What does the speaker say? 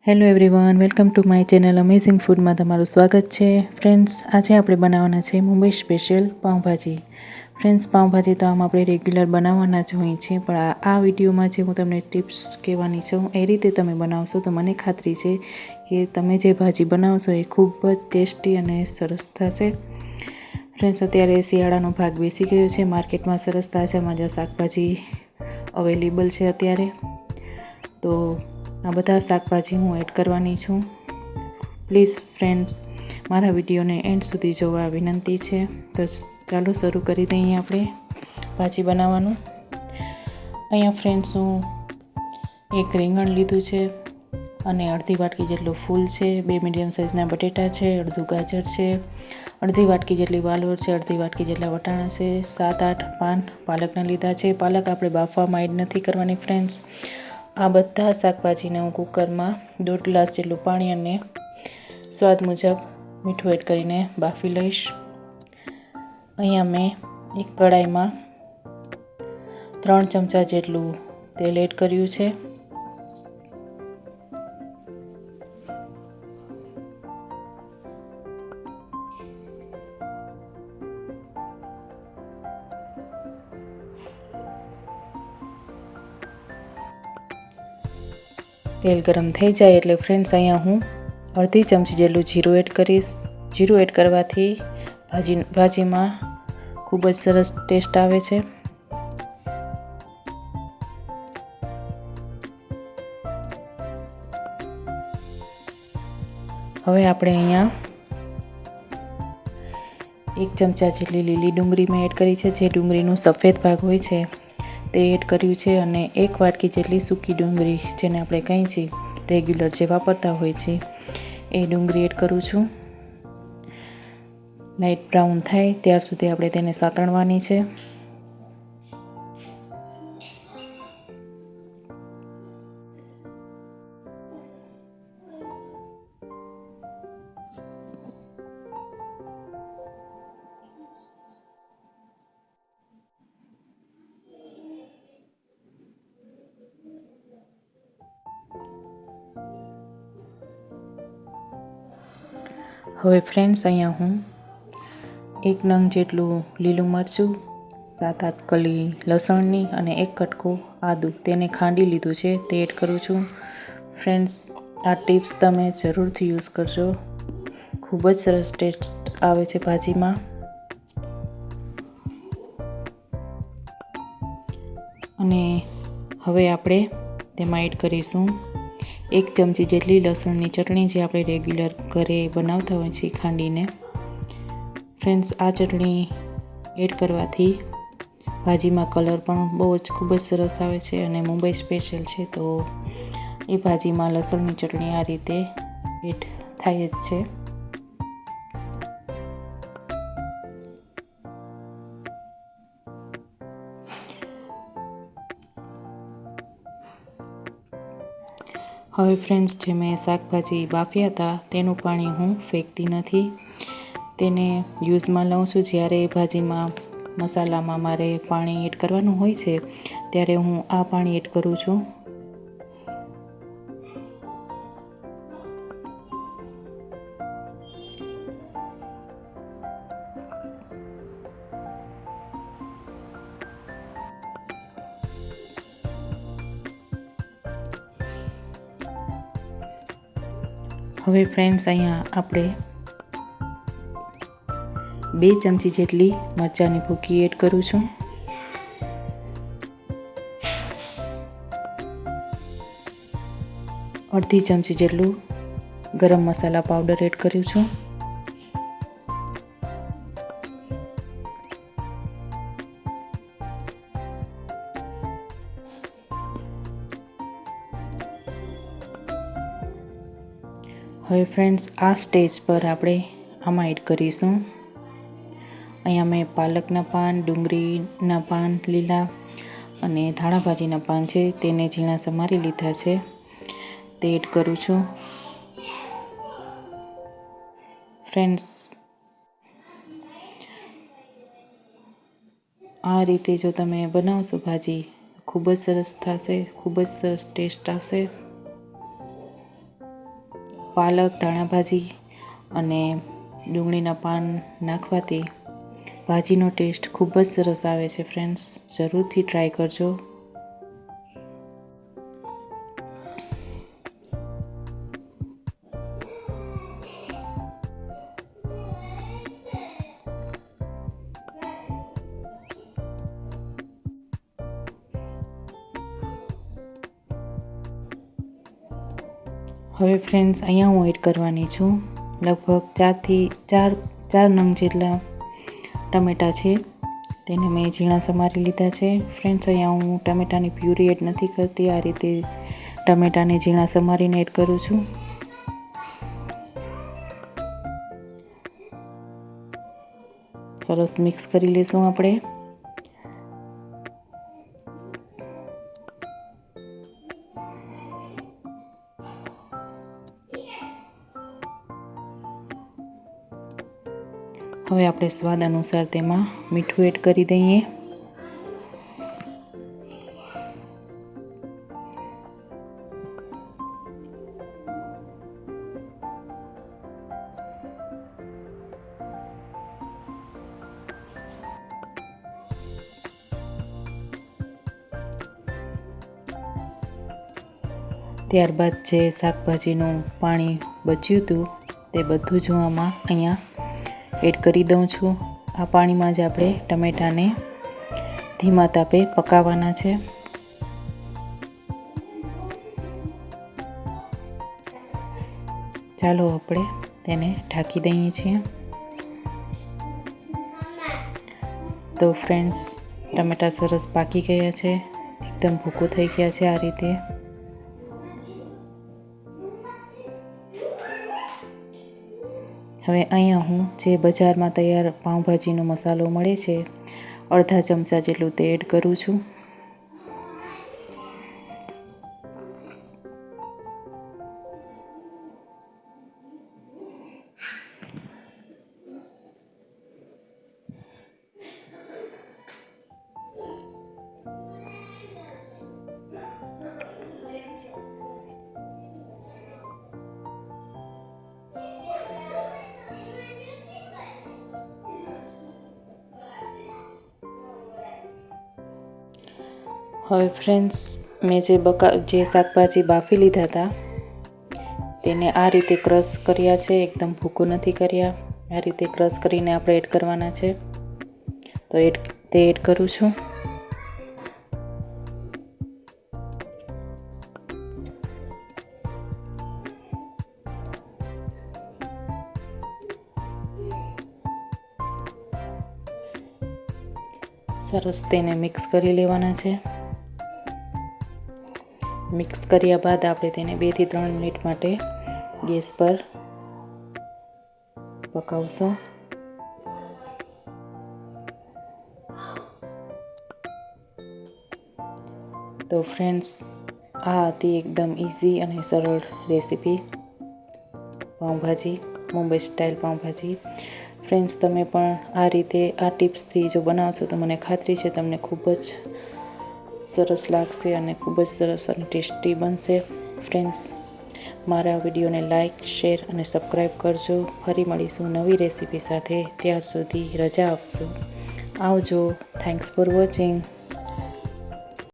Hello everyone, welcome to my channel amazing ફૂડમાં તમારું સ્વાગત છે. ફ્રેન્ડ્સ, આજે આપણે બનાવવાના છે મુંબઈ સ્પેશિયલ પાવભાજી. ફ્રેન્ડ્સ, પાવભાજી તો આમ આપણે રેગ્યુલર બનાવવાના જ હોઈએ છીએ, પણ આ વિડીયોમાં જે હું તમને ટિપ્સ કહેવાની છું એ રીતે તમે બનાવશો તો મને ખાતરી છે કે તમે જે ભાજી બનાવશો એ ખૂબ જ ટેસ્ટી અને સરસ થશે. ફ્રેન્ડ્સ, અત્યારે શિયાળાનો ભાગ બેસી ગયો છે. માર્કેટમાં સરસ તાજા શાકભાજી અવેલેબલ છે અત્યારે. તો આ બધા શાકભાજી હું એડ કરવાની છું. પ્લીઝ ફ્રેન્ડ્સ, મારા વિડીયોને એન્ડ સુધી જોવા વિનંતી છે. તો ચાલો શરૂ કરી દઈએ આપણે ભાજી બનાવવાનું. અહીંયા ફ્રેન્ડ્સ, હું એક રીંગણ લીધું છે અને અડધી વાટકી જેટલું ફૂલ છે, 2 મીડિયમ સાઇઝના બટેટા છે, અડધું ગાજર છે, અડધી વાટકી જેટલી વાલોર છે, અડધી વાટકી જેટલા વટાણા છે, 7-8 પાન પાલકના લીધા છે. પાલક આપણે બાફવામાં એડ નથી કરવાની ફ્રેન્ડ્સ. આ બધા શાકભાજીને હું કુકરમાં 1.5 ગ્લાસ જેટલું પાણી અને સ્વાદ મુજબ મીઠું એડ કરીને બાફી લઈશ. અહીંયા મેં એક કડાઈમાં 3 ચમચા જેટલું તેલ એડ કર્યું છે. તેલ ગરમ થઈ જાય એટલે ફ્રેન્ડ્સ, અહીંયા હું અડધી ચમચી જેટલું જીરું એડ કરીશ. જીરું એડ કરવાથી ભાજીમાં ખૂબ જ સરસ ટેસ્ટ આવે છે. હવે આપણે અહીંયા 1 ચમચા જેટલી લીલી ડુંગળી મેં એડ કરી છે. જે ડુંગળીનું સફેદ ભાગ હોય છે તે એડ કર્યું છે, અને 1 વાટકી જેટલી સૂકી ડુંગળી, જેને આપણે કહીએ છીએ રેગ્યુલર જે વાપરતા હોય છે, એ ડુંગળી એડ કરું છું. લાઇટ બ્રાઉન થાય ત્યાર સુધી આપણે તેને સાતળવાની છે. હવે ફ્રેન્ડ્સ, અહીંયા હું 1 નંગ જેટલું લીલું મરચું, 7-8 કલી લસણની અને 1 કટકો આદું તેને ખાંડી લીધું છે તે એડ કરું છું. ફ્રેન્ડ્સ, આ ટિપ્સ તમે જરૂરથી યુઝ કરજો. ખૂબ જ સરસ ટેસ્ટ આવે છે ભાજીમાં. અને હવે આપણે તેમાં એડ કરીશું 1 ચમચી જેટલી લસણની ચટણી, જે આપણે રેગ્યુલર ઘરે બનાવતા હોય છે ખાંડીને. ફ્રેન્ડ્સ, આ ચટણી એડ કરવાથી ભાજીમાં કલર પણ બહુ જ ખૂબ જ સરસ આવે છે, અને મુંબઈ સ્પેશિયલ છે તો એ ભાજીમાં લસણની ચટણી આ રીતે એડ થાય જ છે. હવે ફ્રેન્ડ્સ, જે મેં શાકભાજી બાફ્યા હતા તેનું પાણી હું ફેંકતી નથી, તેને યુઝમાં લઉં છું. જ્યારે ભાજીમાં મસાલામાં મારે પાણી એડ કરવાનું હોય છે ત્યારે હું આ પાણી એડ કરું છું. હવે ફ્રેન્ડ્સ, અહીંયા આપણે 2 ચમચી જેટલી મરચાંની ભૂકી એડ કરું છું. અડધી ચમચી જેટલું ગરમ મસાલા પાવડર એડ કર્યું છું. હવે ફ્રેન્ડ્સ, આ સ્ટેજ પર આપણે આમાં એડ કરીશું, અહીંયા મેં પાલકના પાન, ડુંગળીના પાન લીલા અને ધાણાભાજીના પાન છે તેને ઝીણા સમારી લીધા છે તે એડ કરું છું. ફ્રેન્ડ્સ, આ રીતે જો તમે બનાવશો ભાજી, ખૂબ જ સરસ થશે, ખૂબ જ સરસ ટેસ્ટ આવશે. પાલક, ધાણા ભાજી અને ડુંગળીના પાન નાખવાથી ભાજીનો ટેસ્ટ ખૂબ જ સરસ આવે છે ફ્રેન્ડ્સ. જરૂરથી ટ્રાય કરજો. હવે ફ્રેન્ડ્સ, અહીંયા હું એડ કરવાની છું લગભગ 4 નંગ જેટલા ટમેટાં છે. તેને મેં ઝીણા સમારી લીધા છે. ફ્રેન્ડ્સ, અહીંયા હું ટમેટાની પ્યુરી એડ નથી કરતી. આ રીતે ટમેટાને ઝીણા સમારીને એડ કરું છું. સરસ મિક્સ કરી લઈશું આપણે. હવે આપણે સ્વાદ અનુસાર તેમાં મીઠું એડ કરી દઈએ. ત્યારબાદ જે શાકભાજીનું પાણી બચ્યું હતું તે બધું જ હું આમાં અહીંયા એડ કરી દઉં છું. આ પાણીમાં જ આપણે ટમેટાને ધીમા તાપે પકાવવાના છે. ચાલો આપણે તેને ઢાંકી દઈએ છીએ. તો ફ્રેન્ડ્સ, ટમેટા સરસ પાકી ગયા છે, એકદમ ભૂકો થઈ ગયા છે. આ રીતે હવે અહીંયા હું જે બજારમાં તૈયાર પાઉંભાજીનો મસાલો મળે છે, અડધા ચમચા જેટલું તે એડ કરું છું. હવે ફ્રેન્ડ્સ, મેં જે શાકભાજી બાફી લીધા હતા તેને આ રીતે ક્રશ કર્યા છે. એકદમ ભૂકો નથી કર્યા. આ રીતે ક્રશ કરીને આપણે એડ કરવાના છે. તો તે એડ કરું છું. સરસ તેને મિક્સ કરી લેવાના છે. મિક્સ કર્યા બાદ આપણે તેને 2 થી 3 મિનિટ માટે ગેસ પર પકાવશું. તો ફ્રેન્ડ્સ, આ હતી એકદમ ઇઝી અને સરળ recipe pav bhaji, Mumbai style pav bhaji. Friends, તમે પણ આ રીતે આ ટિપ્સથી જો બનાવશો તો મને ખાતરી છે તમને ખૂબ જ સરસ લાગશે અને ખૂબ જ સરસ અને ટેસ્ટી બનશે. ફ્રેન્ડ્સ, મારા વિડીયોને લાઇક, શેર અને સબસ્ક્રાઈબ કરજો. ફરી મળીશું નવી રેસીપી સાથે. ત્યાર સુધી રજા આપજો. આવજો. Thanks for watching.